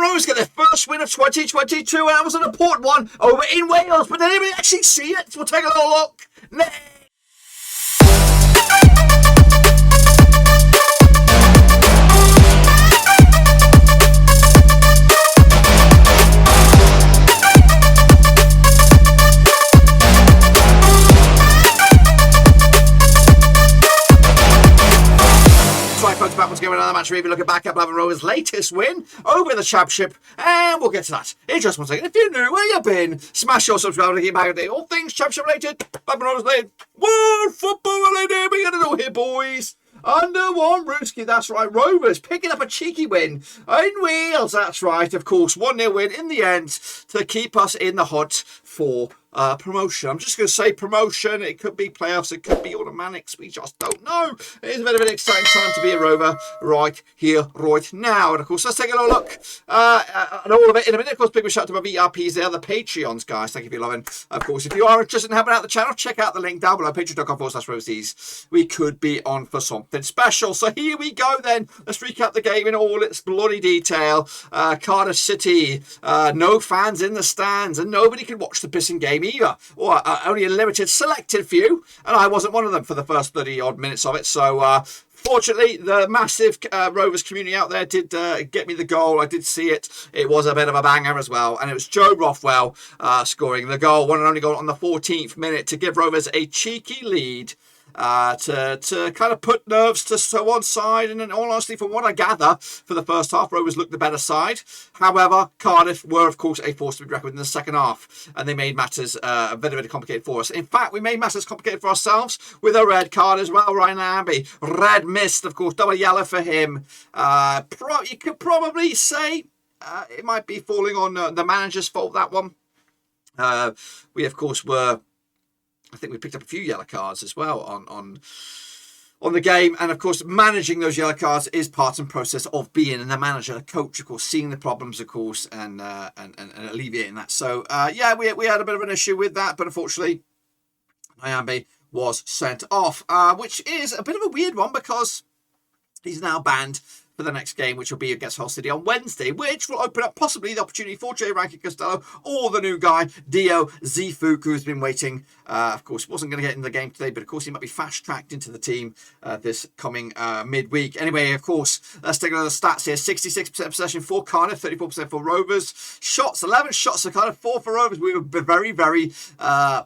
Rovers get their first win of 2022, and that was an important one over in Wales. But did anybody actually see it? We'll take a little look. Once again, another match review looking back at Blackburn Rovers' latest win over the Championship, and we'll get to that in just 1 second. If you're new, where you been? Smash your subscribe to keep back at all things Championship related. Blackburn Rovers related, world football related. We gotta know here, boys. Under one Brewski, that's right. Rovers picking up a cheeky win in Wales, that's right. Of course, 1-0 win in the end to keep us in the hunt for promotion. I'm just going to say promotion. It could be playoffs. It could be automatics. We just don't know. It is a bit of an exciting time to be a Rover right here, right now. And of course, let's take a little look at all of it in a minute. Of course, big shout out to my VRPs there, the Patreons, guys. Thank you for your loving. Of course, if you are interested in helping out the channel, check out the link down below, patreon.com/Roverseas. We could be on for something special. So here we go then. Let's recap the game in all its bloody detail. Cardiff City, no fans in the stands, and nobody can watch the pissing game either, or only a limited selected few, and I wasn't one of them for the first 30 odd minutes of it. So fortunately, the massive Rovers community out there did get me the goal. I did see it. It was a bit of a banger as well, and it was Joe Rothwell scoring the goal, one and only goal on the 14th minute to give Rovers a cheeky lead. To kind of put nerves to one side, and in all honesty, from what I gather, for the first half, Rovers looked the better side. However, Cardiff were, of course, a force to be reckoned with in the second half, and they made matters very complicated for us. In fact, we made matters complicated for ourselves with a red card as well. Ryan Nyambe, red missed, of course, double yellow for him. You could probably say it might be falling on the manager's fault, that one. We, of course, I think we picked up a few yellow cards as well on the game, and of course managing those yellow cards is part and process of being the manager, the coach, of course, seeing the problems, of course, and alleviating that. So yeah, we had a bit of an issue with that, but unfortunately Nyambe was sent off, which is a bit of a weird one because he's now banned for the next game, which will be against Hull City on Wednesday, which will open up possibly the opportunity for J. Rankin Costello or the new guy, Dio Zifuk, who's been waiting. Of course, wasn't going to get in the game today, but of course he might be fast-tracked into the team this coming midweek. Anyway, of course, let's take a look at the stats here. 66% possession for Cardiff, 34% for Rovers. Shots, 11 shots for Cardiff, 4 for Rovers. We were very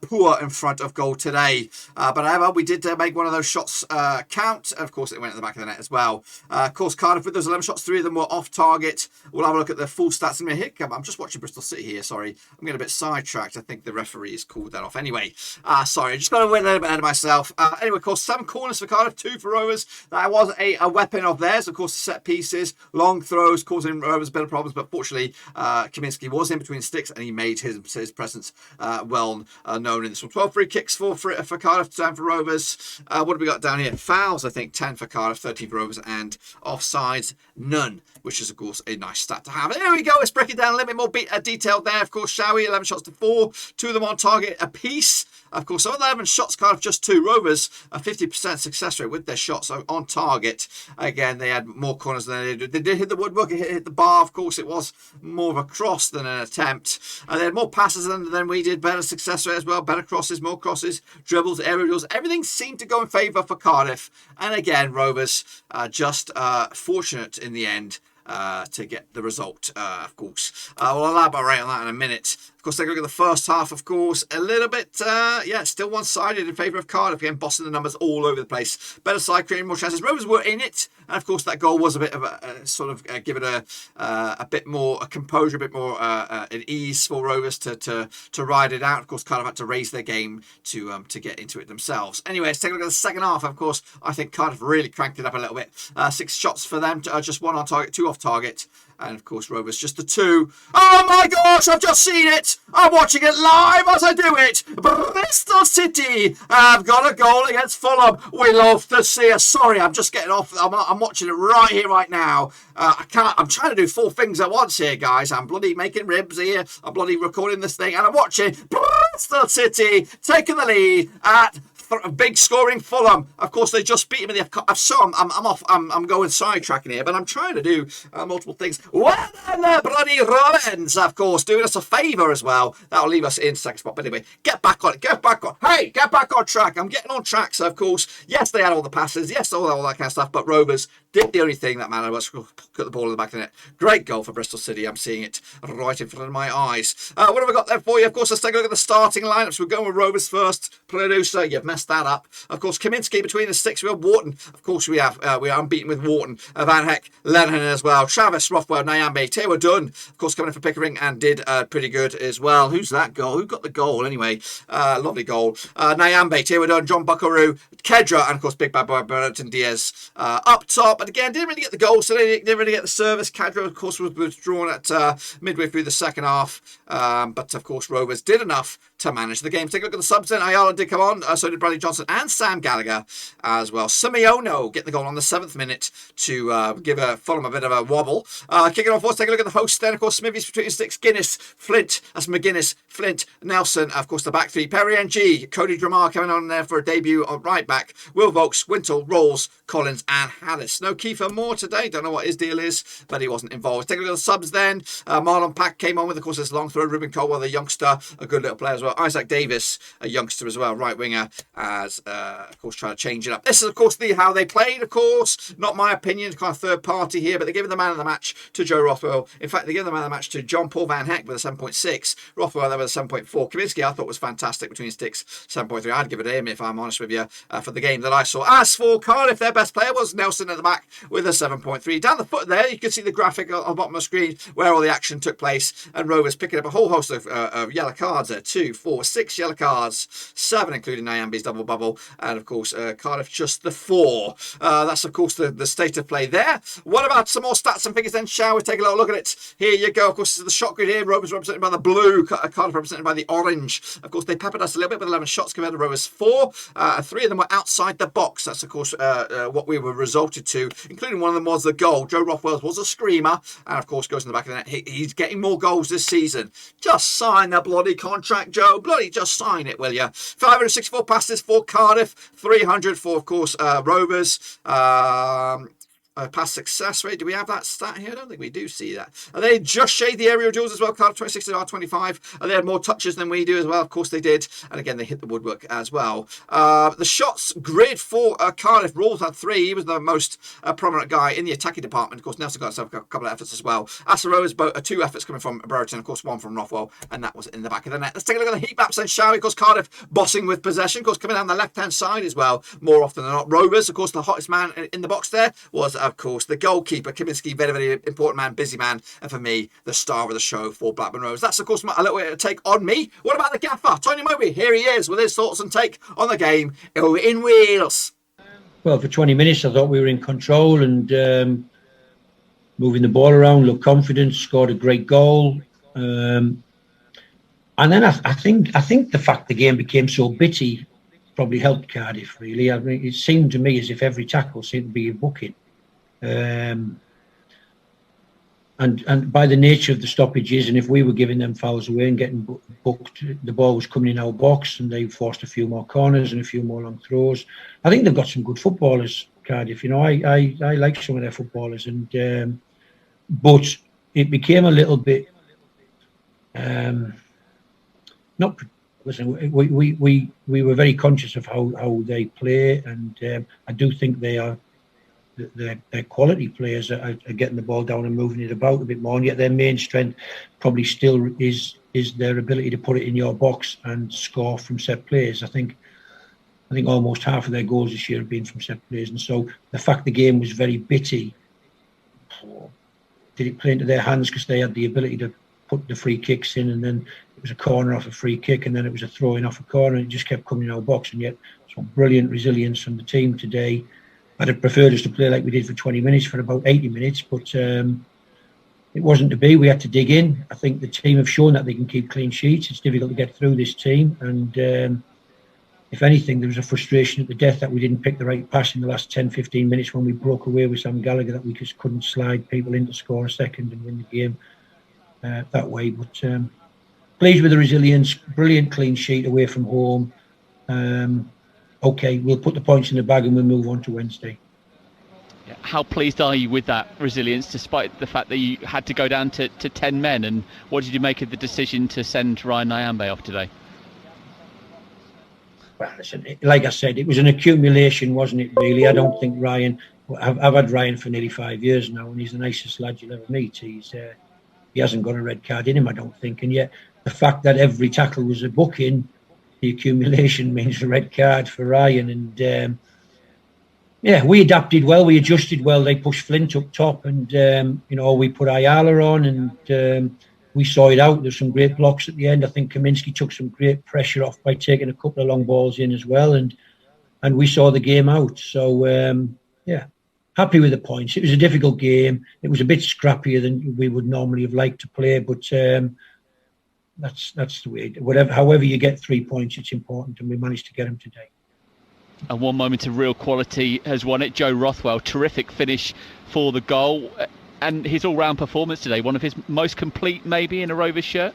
poor in front of goal today. But however, we did make one of those shots count. Of course, it went at the back of the net as well. Of course, Cardiff with those 11 shots, 3 of them were off target. We'll have a look at the full stats in a minute. I'm just watching Bristol City here, sorry. I'm getting a bit sidetracked. I think the referee has called that off. Anyway, sorry, I just got to win a little bit ahead of myself. Anyway, of course, 7 corners for Cardiff, 2 for Rovers. That was a weapon of theirs. Of course, set pieces, long throws, causing Rovers better problems. But fortunately, Kaminsky was in between sticks, and he made his presence well known in this one. 12 free kicks for Cardiff, 10 for Rovers. What have we got down here? Fouls, I think, 10 for Cardiff, 13 for Rovers, and offsides, none, which is, of course, a nice stat to have. There we go. Let's break it down a little bit more detailed there. Of course, shall we? 11 shots to 4, 2 of them on target apiece. Of course, some of the 11 shots, Cardiff just 2. Rovers, a 50% success rate with their shots on target. Again, they had more corners than they did. They did hit the woodwork, it hit the bar. Of course, it was more of a cross than an attempt. And they had more passes than we did. Better success rate as well. Better crosses, more crosses, dribbles, aerials. Everything seemed to go in favour for Cardiff. And again, Rovers just fortunate in the end to get the result, of course. We'll elaborate on that in a minute. Of course, take a look at the first half, of course. A little bit, still one-sided in favour of Cardiff. Again, bossing the numbers all over the place. Better side, creating more chances. Rovers were in it. And, of course, that goal was a bit of a give it a bit more a composure, a bit more an ease for Rovers to ride it out. Of course, Cardiff had to raise their game to get into it themselves. Anyway, let's take a look at the second half. Of course, I think Cardiff really cranked it up a little bit. 6 shots for them, just 1 on target, 2 off target. And, of course, Rovers just the 2. Oh, my gosh, I've just seen it. I'm watching it live as I do it. Bristol City have got a goal against Fulham. We love to see it. Sorry, I'm just getting off. I'm watching it right here, right now. I'm trying to do 4 things at once here, guys. I'm bloody making ribs here. I'm bloody recording this thing. And I'm watching Bristol City taking the lead at big scoring Fulham. Of course, they just beat him in the FA. So I'm going sidetracking here, but I'm trying to do multiple things. Well, then the bloody Rovers, of course, doing us a favour as well. That'll leave us in second spot. But anyway, get back on it. Get back on. Hey, get back on track. I'm getting on track. So, of course, yes, they had all the passes. Yes, all that kind of stuff. But Rovers did the only thing that mattered was put the ball in the back of the net. Great goal for Bristol City. I'm seeing it right in front of my eyes. What have I got there for you? Of course, let's take a look at the starting lineups. We're going with Rovers first. Producer, you've messed that up. Of course, Kaminsky between the sticks. We have Wharton. Of course, we are unbeaten with Wharton. Van Heck, Lennon as well. Travis, Rothwell, Nyambe, Taylor Dunn. Of course, coming in for Pickering and did pretty good as well. Who's that goal? Who got the goal anyway? Lovely goal. Nyambe, Taylor Dunn, John Buckaroo, Kedra, and of course, big bad boy Bernardo Diaz up top. But again, didn't really get the goal, so they didn't really get the service. Kedra, of course, was withdrawn at midway through the second half. But of course, Rovers did enough to manage the game. Take a look at the subs then. Ayala did come on, so did Bradley Johnson and Sam Gallagher as well. Simeono getting the goal on the 7th minute to give Fulham a bit of a wobble. Kicking off for us, take a look at the host then. Of course, Smithies between sticks, Guinness, Flint, that's McGuinness, Flint, Nelson, of course, the back three. Perry NG, Cody Dramar coming on there for a debut on right back. Will Vokes, Wintle, Rolls, Collins, and Harris. No Kiefer Moore today. Don't know what his deal is, but he wasn't involved. Take a look at the subs then. Marlon Pack came on with, of course, this long throw. Ruben Colwell, the youngster, a good little player as well. Isaac Davis, a youngster as well, right winger, as of course trying to change it up. This is of course how they played. Of course, not my opinion, kind of third party here, but they're giving the man of the match to Joe Rothwell. In fact, they're giving the man of the match to John Paul Van Heck with a 7.6. Rothwell there with a 7.4. Kaminsky I thought was fantastic between sticks, 7.3. I'd give it to him if I'm honest with you for the game that I saw. As for Cardiff, their best player was Nelson at the back with a 7.3. Down the foot there, you can see the graphic on the bottom of the screen where all the action took place, and Rovers picking up a whole host of yellow cards there. 2, 4, 6 yellow cards, 7 including Nyambe's double bubble, and of course Cardiff just the 4. That's of course the state of play there. What about some more stats and figures then, shall we take a little look at it? Here you go. Of course, this is the shot grid here. Rovers represented by the blue, Cardiff represented by the orange. Of course, they peppered us a little bit with 11 shots compared to Rovers 4. 3 of them were outside the box. That's of course what we were resulted to, including one of them was the goal. Joe Rothwell was a screamer, and of course goes in the back of the net. He's getting more goals this season. Just sign the bloody contract, Joe. Bloody just sign it, will you? 564 passes for Cardiff, 300 for, of course, Rovers. Pass success rate. Do we have that stat here? I don't think we do see that. And they just shade the aerial duels as well. Cardiff 26 to our 25. And they had more touches than we do as well. Of course they did. And again, they hit the woodwork as well. The shots grid for Cardiff. Rawls had 3. He was the most prominent guy in the attacking department. Of course, Nelson got himself a couple of efforts as well. As for Rovers, 2 efforts coming from Brereton. Of course, 1 from Rothwell. And that was in the back of the net. Let's take a look at the heat maps then, shall we? Of course, Cardiff bossing with possession. Of course, coming down the left-hand side as well. More often than not. Rovers, of course, the hottest man in the box there was, of course, the goalkeeper, Kaminsky, very, very important man, busy man, and for me, the star of the show for Blackburn Rovers. That's, of course, a little bit of a take on me. What about the gaffer, Tony Moby? Here he is with his thoughts and take on the game in Wales. Well, for 20 minutes, I thought we were in control and moving the ball around, looked confident, scored a great goal. And then I think the fact the game became so bitty probably helped Cardiff, really. I mean, it seemed to me as if every tackle seemed to be a booking. And by the nature of the stoppages, and if we were giving them fouls away and getting booked, the ball was coming in our box and they forced a few more corners and a few more long throws. I think they've got some good footballers, Cardiff. You know, I like some of their footballers, and but it became a little bit not. Listen, we were very conscious of how they play, and I do think they're quality players are getting the ball down and moving it about a bit more, and yet their main strength probably still is their ability to put it in your box and score from set plays. I think almost half of their goals this year have been from set plays, and so the fact the game was very bitty, did it play into their hands because they had the ability to put the free kicks in, and then it was a corner off a free kick, and then it was a throw in off a corner, and it just kept coming in our box. And yet some brilliant resilience from the team today. I'd have preferred us to play like we did for 20 minutes for about 80 minutes, but it wasn't to be. We had to dig in. I think the team have shown that they can keep clean sheets. It's difficult to get through this team, and if anything, there was a frustration at the death that we didn't pick the right pass in the last 10-15 minutes when we broke away with Sam Gallagher, that we just couldn't slide people in to score a second and win the game that way. But pleased with the resilience, brilliant clean sheet away from home. okay, we'll put the points in the bag and we'll move on to Wednesday. How pleased are you with that resilience, despite the fact that you had to go down to 10 men? And what did you make of the decision to send Ryan Nyambe off today? Well, listen, like I said, it was an accumulation, wasn't it, really? I don't think Ryan... I've had Ryan for nearly 5 years now, and he's the nicest lad you'll ever meet. He hasn't got a red card in him, I don't think. And yet, the fact that every tackle was a booking, the accumulation means a red card for Ryan. And we adapted well, we adjusted well. They pushed Flint up top, and we put Ayala on, and we saw it out. There's some great blocks at the end. I think Kaminski took some great pressure off by taking a couple of long balls in as well, and we saw the game out. So happy with the points. It was a difficult game. It was a bit scrappier than we would normally have liked to play, but that's the way. However you get 3 points, it's important, and we managed to get them today. And one moment of real quality has won it. Joe Rothwell, terrific finish for the goal, and his all-round performance today, one of his most complete maybe in a Rovers shirt.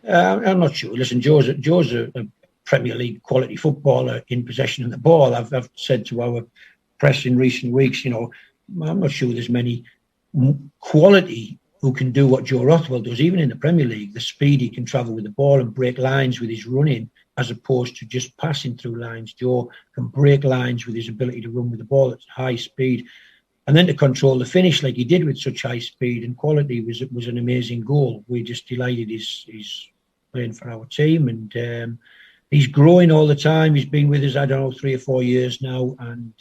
I'm not sure. Listen, Joe's a Premier League quality footballer in possession of the ball. I've said to our press in recent weeks, I'm not sure there's many quality who can do what Joe Rothwell does, even in the Premier League. The speed he can travel with the ball and break lines with his running, as opposed to just passing through lines. Joe can break lines with his ability to run with the ball at high speed, and then to control the finish like he did with such high speed and quality was an amazing goal. We're just delighted he's playing for our team, and he's growing all the time. He's been with us, 3 or 4 years now, and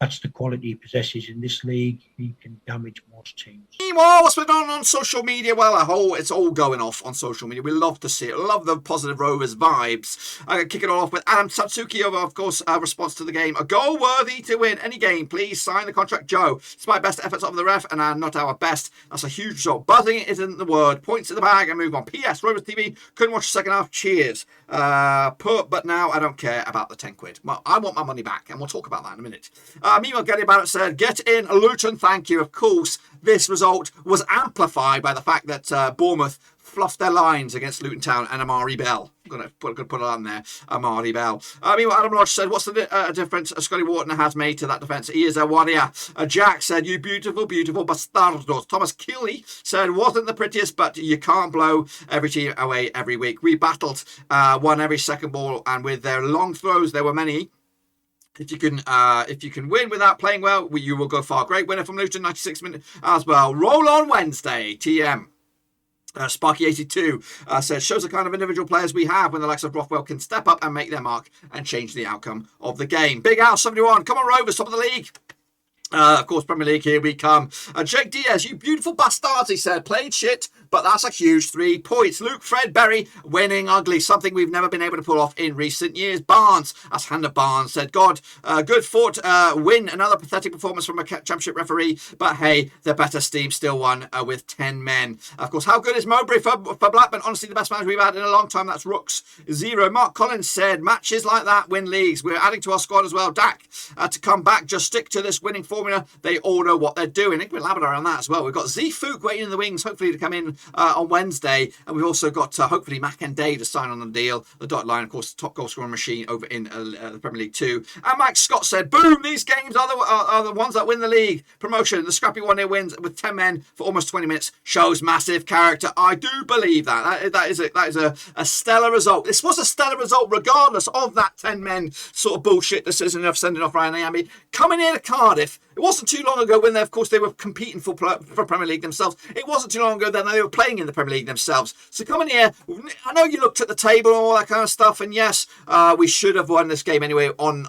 that's the quality he possesses in this league. He can damage most teams. Meanwhile, what's been on social media? Well, it's all going off on social media. We love to see it. Love the positive Rovers vibes. I'm going to kick it off with Adam Satsuki of course, response to the game. A goal worthy to win any game. Please sign the contract, Joe. Despite best efforts of the ref and not our best. That's a huge result. Buzzing isn't the word. Points in the bag and move on. P.S. Rovers TV couldn't watch the second half. Cheers. But now I don't care about the 10 quid. Well, I want my money back, and we'll talk about that in a minute. Meanwhile, Gary Barrett said, get in Luton, thank you. Of course, this result was amplified by the fact that Bournemouth fluffed their lines against Luton Town and Amari Bell. I'm going to put it on there, Amari Bell. Meanwhile, Adam Lodge said, what's the difference Scotty Wharton has made to that defence? He is a warrior. Jack said, you beautiful, beautiful bastardos. Thomas Keeley said, wasn't the prettiest, but you can't blow every team away every week. We battled, won every second ball, and with their long throws, there were many. If you can win without playing well, you will go far. Great winner from Luton, 96 minutes as well. Roll on Wednesday, TM. Sparky82 says, shows the kind of individual players we have when the likes of Rothwell can step up and make their mark and change the outcome of the game. Big Al 71, come on Rovers, top of the league. Of course, Premier League, here we come. Jake Diaz, you beautiful bastards, he said. Played shit, but that's a huge 3 points. Luke Fred Berry, winning ugly. Something we've never been able to pull off in recent years. Barnes, as Hannah Barnes said, God, good fought win. Another pathetic performance from a championship referee. But hey, the better team still won with 10 men. Of course, how good is Mowbray for Blackburn? Honestly, the best match we've had in a long time. That's Rooks 0. Mark Collins said, matches like that win leagues. We're adding to our squad as well. Dak, to come back, just stick to this winning formula. They all know what they're doing. I think we're labbing on that as well. We've got Z Fook waiting in the wings, hopefully to come in on Wednesday. And we've also got, hopefully, Mac and Day to sign on the deal. The dotted line, of course, the top goal scoring machine over in the Premier League 2. And Mike Scott said, boom, these games are the ones that win the league. Promotion, the scrappy 1-0 wins with 10 men for almost 20 minutes shows massive character. I do believe that. That is a stellar result. This was a stellar result regardless of that 10 men sort of bullshit decision of sending off Ryan Nyambe. Coming here to Cardiff, it wasn't too long ago when they were competing for Premier League themselves. It wasn't too long ago then they were playing in the Premier League themselves. So coming here, I know you looked at the table and all that kind of stuff, and yes, we should have won this game anyway on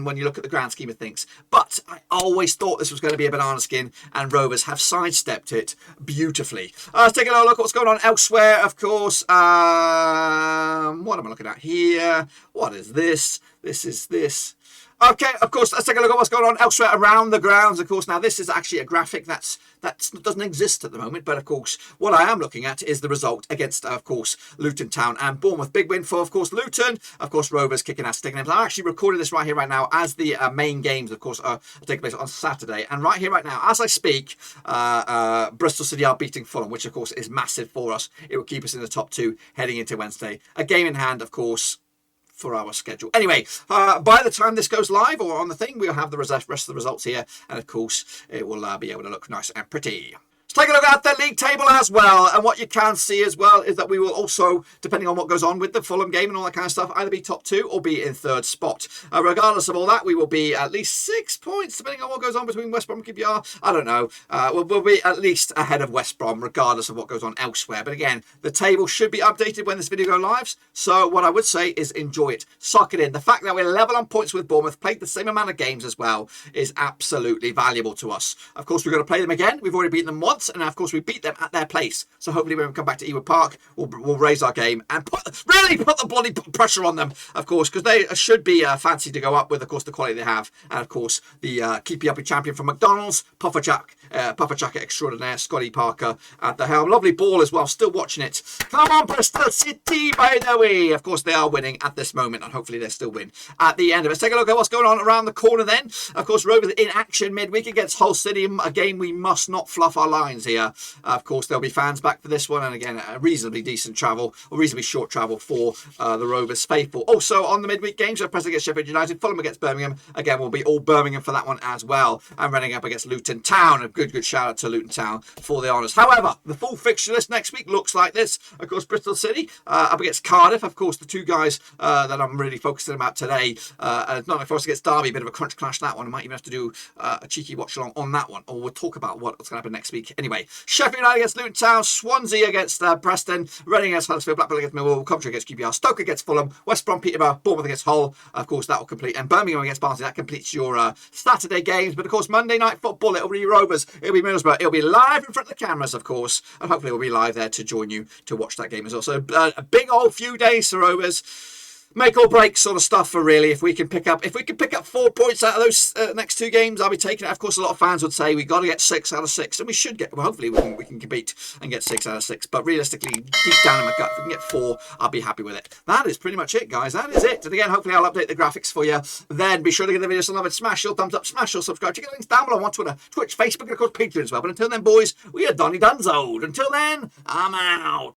when you look at the grand scheme of things. But I always thought this was going to be a banana skin, and Rovers have sidestepped it beautifully. Let's take a look at what's going on elsewhere, of course. What am I looking at here? What is this? This is this. Okay, of course, let's take a look at what's going on elsewhere around the grounds. Of course, now this is actually a graphic that doesn't exist at the moment. But of course, what I am looking at is the result against, of course, Luton Town and Bournemouth. Big win for, of course, Luton. Of course, Rovers kicking ass, sticking names. I'm actually recording this right here, right now, as the main games, of course, are taking place on Saturday. And right here, right now, as I speak, Bristol City are beating Fulham, which, of course, is massive for us. It will keep us in the top 2 heading into Wednesday. A game in hand, of course. for our schedule. Anyway, by the time this goes live or on the thing, we'll have the rest of the results here, and of course, it will be able to look nice and pretty. Let's take a look at the league table as well, and what you can see as well is that we will also, depending on what goes on with the Fulham game and all that kind of stuff, either be top 2 or be in 3rd spot. Regardless of all that, we will be at least 6 points, depending on what goes on between West Brom and QPR. I don't know. We'll be at least ahead of West Brom, regardless of what goes on elsewhere. But again, the table should be updated when this video goes live, so what I would say is enjoy it. Suck it in. The fact that we're level on points with Bournemouth, played the same amount of games as well, is absolutely valuable to us. Of course, we're going to play them again. We've already beaten them once, and of course, we beat them at their place. So hopefully when we come back to Ewood Park, we'll raise our game and really put the bloody pressure on them, of course, because they should be fancy to go up with, of course, the quality they have. And of course, the keepy uppy champion from McDonald's, Puffer Jacket extraordinaire, Scotty Parker at the helm. Lovely ball as well, still watching it. Come on, Bristol City, by the way. Of course, they are winning at this moment, and hopefully they still win at the end of it. Let's take a look at what's going on around the corner then. Of course, Rovers in action midweek against Hull City, a game we must not fluff our lines here. Of course, there'll be fans back for this one, and again, a reasonably decent travel, or reasonably short travel for the Rovers faithful. Also, on the midweek games, we're pressing against Sheffield United, Fulham against Birmingham. Again, we'll be all Birmingham for that one as well. And running up against Luton Town. A good shout out to Luton Town for the honours. However, the full fixture list next week looks like this. Of course, Bristol City up against Cardiff. Of course, the two guys that I'm really focusing about today. Not like for us against Derby, bit of a crunch clash that one. I might even have to do a cheeky watch along on that one, or we'll talk about what's going to happen next week. Anyway, Sheffield United against Luton Town, Swansea against Preston, Reading against Huddersfield, Blackburn against Millwall, Coventry against QPR, Stoke against Fulham, West Brom, Peterborough, Bournemouth against Hull. Of course, that will complete, and Birmingham against Barnsley. That completes your Saturday games. But of course, Monday night football, it'll be Rovers, it'll be Middlesbrough, it'll be live in front of the cameras, of course, and hopefully we'll be live there to join you to watch that game as well. So a big old few days for Rovers. Make or break sort of stuff for really. If we can pick up 4 points out of those next 2 games, I'll be taking it. Of course, a lot of fans would say we got to get 6 out of 6, and we should get. Well, hopefully we can compete and get 6 out of 6. But realistically, deep down in my gut, if we can get 4, I'll be happy with it. That is pretty much it, guys. That is it. And again, hopefully I'll update the graphics for you. Then be sure to give the video some love and smash your thumbs up, smash your subscribe. Check out the links down below on Twitter, Twitch, Facebook, and of course Patreon as well. But until then, boys, we are Donny Dunzo. Until then, I'm out.